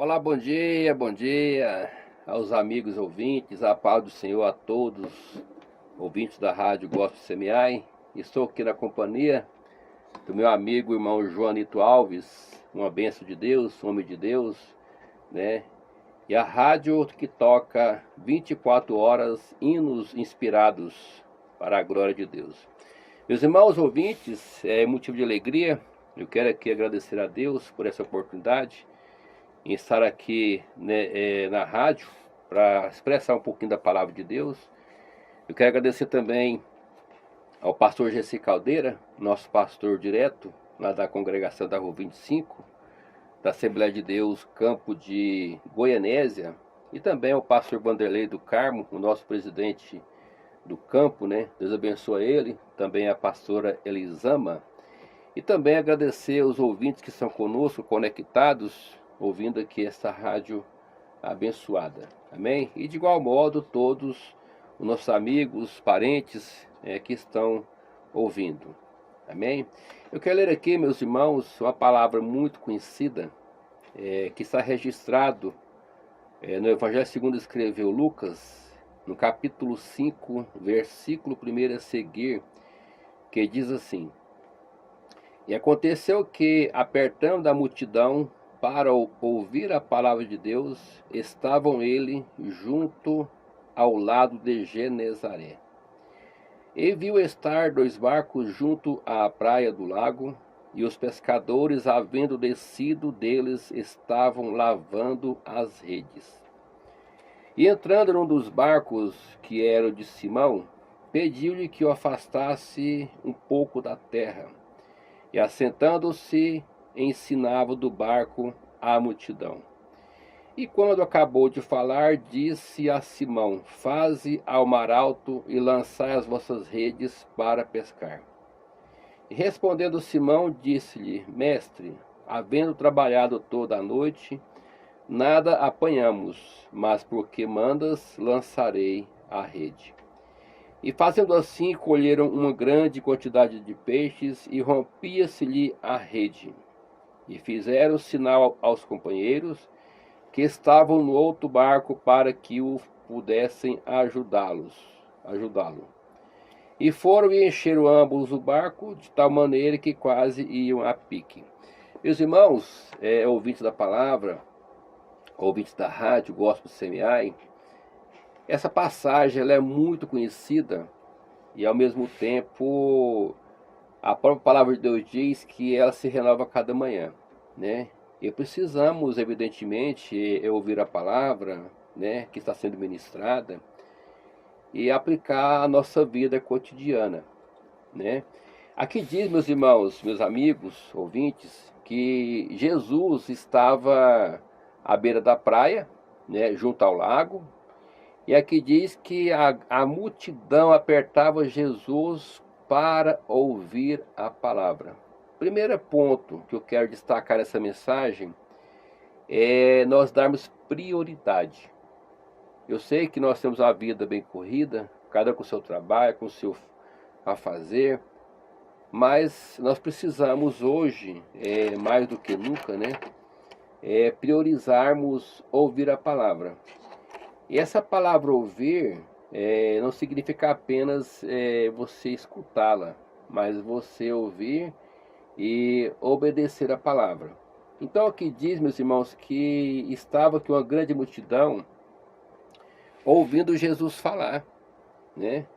Olá, bom dia aos amigos ouvintes, a paz do Senhor a todos, ouvintes da Rádio Gospel Semiai. Estou aqui na companhia do meu amigo irmão Joanito Alves, uma bênção de Deus, um homem de Deus, né? E a rádio que toca 24 horas hinos inspirados para a glória de Deus. Meus irmãos ouvintes, é motivo de alegria, eu quero aqui agradecer a Deus por essa oportunidade em estar aqui, né, na rádio para expressar um pouquinho da palavra de Deus. Eu quero agradecer também ao pastor Gessi Caldeira, nosso pastor direto lá da congregação da Rua 25, da Assembleia de Deus Campo de Goianésia, e também ao pastor Vanderlei do Carmo, o nosso presidente do campo, né? Deus abençoe ele, também a pastora Elisama, e também agradecer aos ouvintes que estão conosco, conectados, ouvindo aqui essa rádio abençoada, amém? E de igual modo todos os nossos amigos, parentes que estão ouvindo, amém? Eu quero ler aqui, meus irmãos, uma palavra muito conhecida, que está registrado no Evangelho segundo escreveu Lucas, no capítulo 5, versículo 1 a seguir, que diz assim: E aconteceu que, apertando a multidão para ouvir a palavra de Deus, estavam ele junto ao lado de Genezaré. E viu estar 2 barcos junto à praia do lago, e os pescadores, havendo descido deles, estavam lavando as redes. E entrando num dos barcos, que era o de Simão, pediu-lhe que o afastasse um pouco da terra. E assentando-se, ensinava do barco à multidão. E quando acabou de falar, disse a Simão: Faze ao mar alto e lançai as vossas redes para pescar. E respondendo Simão, disse-lhe: Mestre, havendo trabalhado toda a noite, nada apanhamos, mas porque mandas, lançarei a rede. E fazendo assim, colheram uma grande quantidade de peixes, e rompia-se-lhe a rede. E fizeram sinal aos companheiros que estavam no outro barco para que o pudessem ajudá-lo. E foram e encheram ambos o barco, de tal maneira que quase iam a pique. Meus irmãos, ouvintes da palavra, ouvintes da rádio Gospel Semiai, essa passagem ela é muito conhecida e ao mesmo tempo a própria palavra de Deus diz que ela se renova a cada manhã, né? E precisamos, evidentemente, ouvir a palavra, né, que está sendo ministrada e aplicar a nossa vida cotidiana, né? Aqui diz, meus irmãos, meus amigos, ouvintes, que Jesus estava à beira da praia, né, junto ao lago. E aqui diz que a multidão apertava Jesus para ouvir a palavra. Primeiro ponto que eu quero destacar nessa mensagem é nós darmos prioridade. Eu sei que nós temos uma vida bem corrida, cada um com o seu trabalho, com o seu a fazer, mas nós precisamos hoje, mais do que nunca, né, priorizarmos ouvir a palavra. E essa palavra ouvir não significa apenas você escutá-la, mas você ouvir e obedecer a palavra. Então aqui diz, meus irmãos, que estava aqui uma grande multidão ouvindo Jesus falar, né?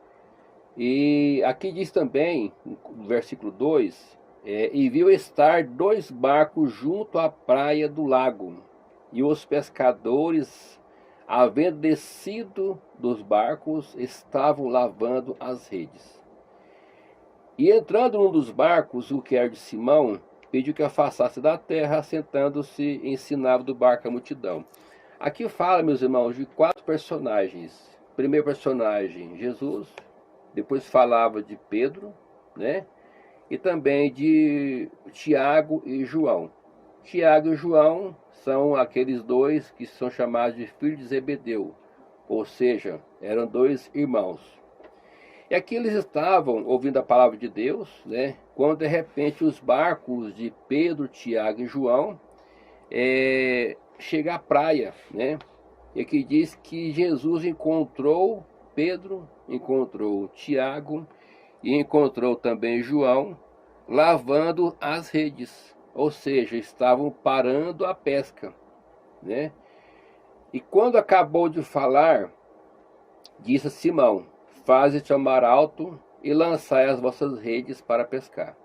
E aqui diz também, no versículo 2, e viu estar 2 barcos junto à praia do lago, e os pescadores, havendo descido dos barcos, estavam lavando as redes. E entrando num dos barcos, o que era de Simão, pediu que afastasse da terra, sentando-se, ensinava do barco a multidão. Aqui fala, meus irmãos, de 4 personagens. Primeiro personagem, Jesus. Depois falava de Pedro, né? E também de Tiago e João. Tiago e João são aqueles 2 que são chamados de filhos de Zebedeu, ou seja, eram 2 irmãos. E aqui eles estavam ouvindo a palavra de Deus, né? Quando de repente os barcos de Pedro, Tiago e João chega à praia, né? E aqui diz que Jesus encontrou Pedro, encontrou Tiago e encontrou também João lavando as redes, ou seja, estavam parando a pesca, né? E quando acabou de falar, disse a Simão: faze-te ao mar alto e lançai as vossas redes para pescar.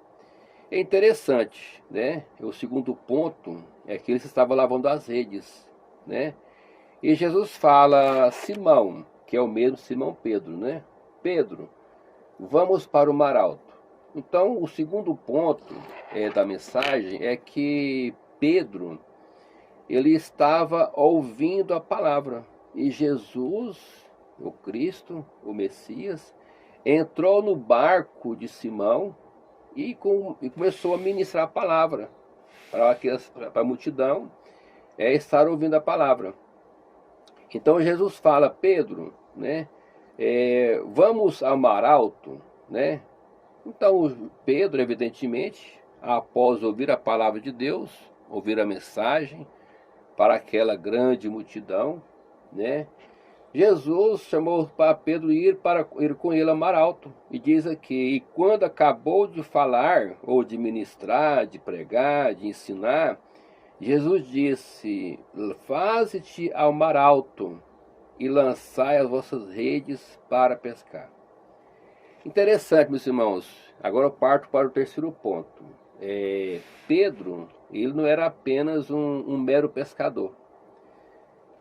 É interessante, né? O segundo ponto é que eles estavam lavando as redes, né? E Jesus fala: Simão, que é o mesmo Simão Pedro, né? Pedro, vamos para o mar alto. Então, o segundo ponto da mensagem é que Pedro, ele estava ouvindo a palavra. E Jesus, o Cristo, o Messias, entrou no barco de Simão e começou a ministrar a palavra para a multidão estar ouvindo a palavra. Então Jesus fala: Pedro, né, vamos ao mar alto, né? Então Pedro, evidentemente, após ouvir a palavra de Deus, ouvir a mensagem para aquela grande multidão, né, Jesus chamou para Pedro ir com ele ao mar alto. E diz aqui: e quando acabou de falar, ou de ministrar, de pregar, de ensinar, Jesus disse: faze-te ao mar alto e lançai as vossas redes para pescar. Interessante, meus irmãos. Agora eu parto para o terceiro ponto. Pedro, ele não era apenas um mero pescador.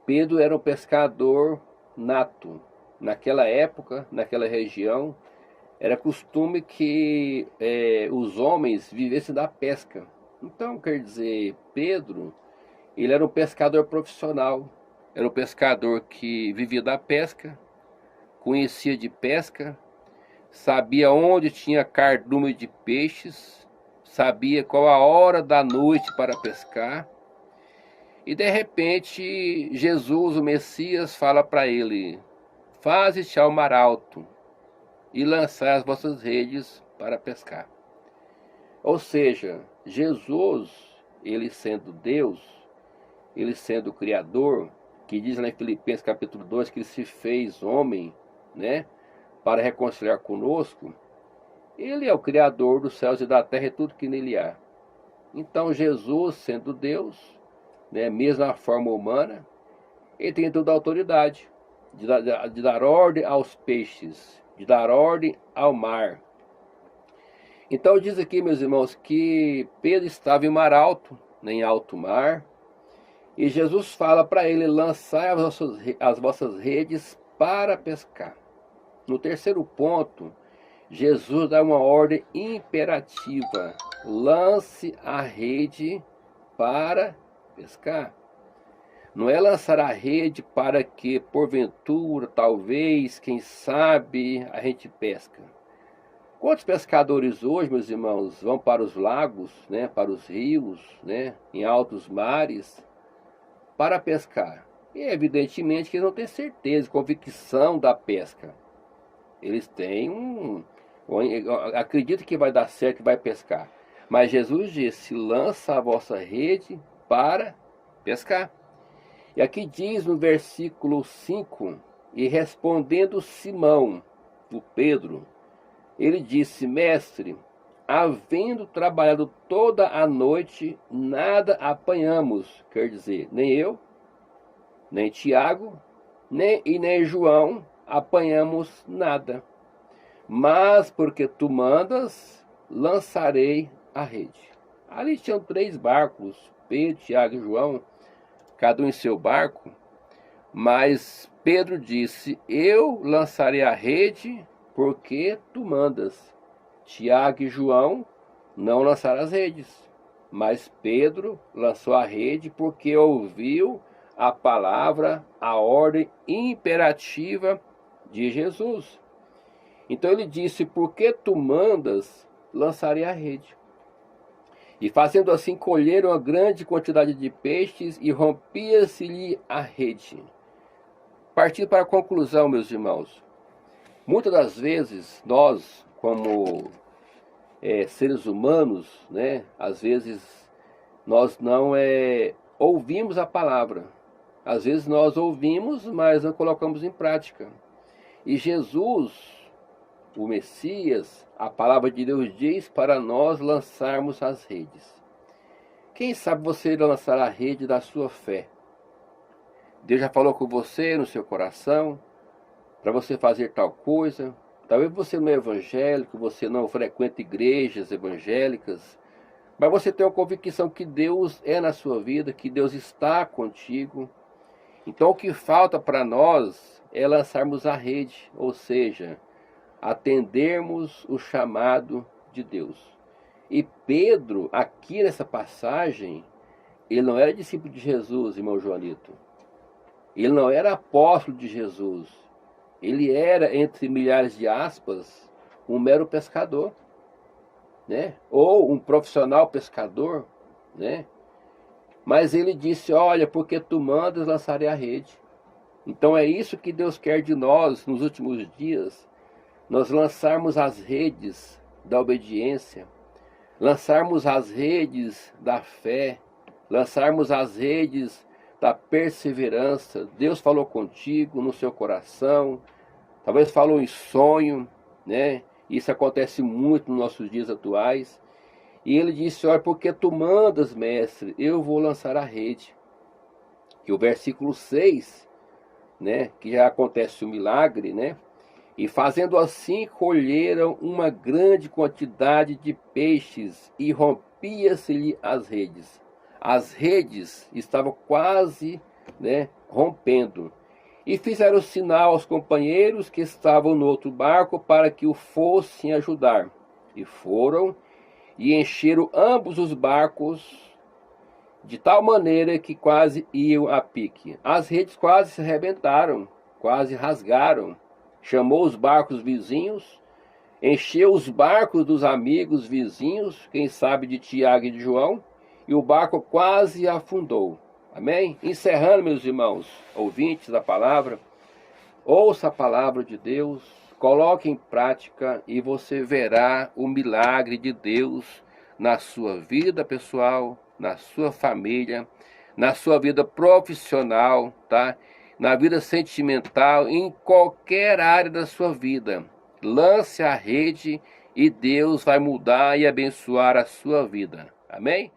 Pedro era um pescador nato. Naquela época, naquela região, era costume que os homens vivessem da pesca. Então, quer dizer, Pedro, ele era um pescador profissional. Era um pescador que vivia da pesca, conhecia de pesca, sabia onde tinha cardume de peixes, sabia qual a hora da noite para pescar. E de repente, Jesus, o Messias, fala para ele: faze-te ao mar alto e lançai as vossas redes para pescar. Ou seja, Jesus, ele sendo Deus, ele sendo o Criador, que diz lá em Filipenses capítulo 2 que ele se fez homem, né, para reconciliar conosco, ele é o Criador dos céus e da terra e tudo que nele há. Então Jesus, sendo Deus, né, mesmo na forma humana, ele tem toda a autoridade de dar ordem aos peixes, de dar ordem ao mar. Então diz aqui, meus irmãos, que Pedro estava em mar alto, em alto mar, e Jesus fala para ele: lançai as vossas redes para pescar. No terceiro ponto, Jesus dá uma ordem imperativa: lance a rede para pescar. Não é lançar a rede para que, porventura, talvez, quem sabe, a gente pesca. Quantos pescadores hoje, meus irmãos, vão para os lagos, né, para os rios, né, em altos mares, para pescar? E evidentemente que eles não têm certeza, convicção da pesca. Eles têm acreditam que vai dar certo, que vai pescar. Mas Jesus disse: lança a vossa rede para pescar. E aqui diz no versículo 5: e respondendo Simão, o Pedro, ele disse: mestre, havendo trabalhado toda a noite, nada apanhamos. Quer dizer, nem eu, nem Tiago, nem João apanhamos nada. Mas porque tu mandas, lançarei a rede. Ali tinham 3 barcos, Pedro, Tiago e João, cada um em seu barco. Mas Pedro disse: eu lançarei a rede porque tu mandas. Tiago e João não lançaram as redes, mas Pedro lançou a rede porque ouviu a palavra, a ordem imperativa de Jesus. Então ele disse: porque tu mandas, lançarei a rede. E fazendo assim, colheram uma grande quantidade de peixes e rompia-se-lhe a rede. Partindo para a conclusão, meus irmãos, muitas das vezes nós, como seres humanos, né, às vezes nós não ouvimos a palavra. Às vezes nós ouvimos, mas não colocamos em prática. E Jesus, o Messias, a palavra de Deus diz para nós lançarmos as redes. Quem sabe você lançar a rede da sua fé? Deus já falou com você no seu coração para você fazer tal coisa. Talvez você não é evangélico, você não frequenta igrejas evangélicas, mas você tem uma convicção que Deus é na sua vida, que Deus está contigo. Então o que falta para nós é lançarmos a rede, ou seja, atendermos o chamado de Deus. E Pedro, aqui nessa passagem, ele não era discípulo de Jesus, irmão Joanito. Ele não era apóstolo de Jesus. Ele era, entre milhares de aspas, um mero pescador, né? Ou um profissional pescador, né? Mas ele disse, olha, porque tu mandas, lançarei a rede. Então é isso que Deus quer de nós nos últimos dias, nós lançarmos as redes da obediência, lançarmos as redes da fé, lançarmos as redes da perseverança. Deus falou contigo no seu coração, talvez falou em sonho, né? Isso acontece muito nos nossos dias atuais. E ele disse, olha, porque tu mandas, mestre, eu vou lançar a rede. E o versículo 6, né, que já acontece o milagre, né? E fazendo assim, colheram uma grande quantidade de peixes e rompia-se-lhe as redes. As redes estavam quase, né, rompendo. E fizeram sinal aos companheiros que estavam no outro barco para que o fossem ajudar. E foram e encheram ambos os barcos de tal maneira que quase iam a pique. As redes quase se arrebentaram, quase rasgaram. Chamou os barcos vizinhos, encheu os barcos dos amigos vizinhos, quem sabe de Tiago e de João, e o barco quase afundou. Amém? Encerrando, meus irmãos, ouvintes da palavra, ouça a palavra de Deus, coloque em prática e você verá o milagre de Deus na sua vida pessoal, na sua família, na sua vida profissional, tá? Na vida sentimental, em qualquer área da sua vida. Lance a rede e Deus vai mudar e abençoar a sua vida. Amém?